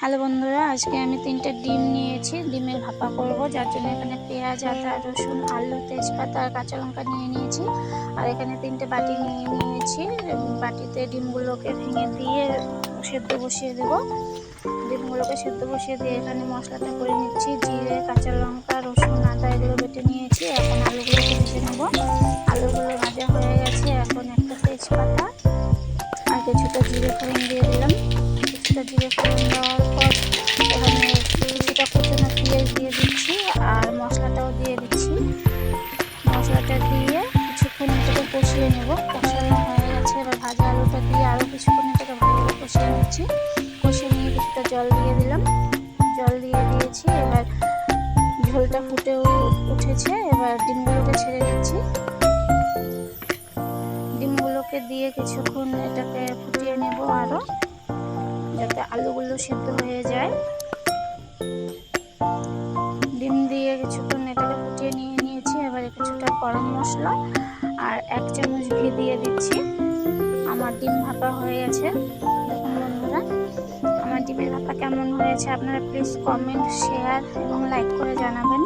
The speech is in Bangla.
হ্যালো বন্ধুরা, আজকে আমি 3টে ডিম নিয়েছি। ডিমের ভাপা করব, যার জন্য এখানে পেঁয়াজ, আদা, রসুন, আলু, তেজপাতা আর কাঁচা লঙ্কা নিয়ে নিয়েছি। আর এখানে 3টে বাটি নিয়ে নিয়েছি। বাটিতে ডিমগুলোকে ভেঙে দিয়ে সেদ্ধ বসিয়ে দেব। ডিমগুলোকে সেদ্ধ বসিয়ে দিয়ে এখানে মশলাটা করে নিচ্ছি। জিরে, কাঁচা লঙ্কা, রসুন, আদা এগুলো বেটে নিয়েছি। এখন আলুগুলোকে ভেজে নেব। আলুগুলো ভাজা হয়ে গেছে। এখন একটা তেজপাতা আর কিছুটা জিরে ফোড়ন দিয়ে দিলাম। কিছুটা জিরে ফোড়ন দেওয়ার পর এখানে কিছুটা কুচনো পেঁয়াজ দিয়ে দিচ্ছি আর মশলাটাও দিয়ে দিচ্ছি। মশলাটা দিয়ে কিছুক্ষণ এটাকে কষিয়ে নেব। কষানো হয়ে গেছে, এবার ভাজা আলুটা দিয়ে আরও কিছুক্ষণ এটাকে ভালো করে কষিয়ে নিচ্ছি। কষিয়ে নিয়ে কিছুটা জল দিয়ে দিলাম। জল দিয়ে দিয়েছি। এবার ঝোলটা ফুটেও উঠেছে। এবার ডিমগুলোকে ছেড়ে দিচ্ছি। ডিমগুলোকে দিয়ে কিছুক্ষণ এটাকে ফুটিয়ে নেব আরও, যাতে আলুগুলো সিদ্ধ হয়ে যায়। ডিম দিয়ে কিছুক্ষণ এটাকে ফুটিয়ে নিয়েছি। এবারে কিছুটা গরম মশলা আর 1 চামচ ঘি দিয়ে দিচ্ছি। আমার ডিম ভাপা হয়ে গেছে। দেখুন বন্ধুরা, আমার ডিমের ভাপা কেমন হয়েছে আপনারা প্লিজ কমেন্ট, শেয়ার এবং লাইক করে জানাবেন।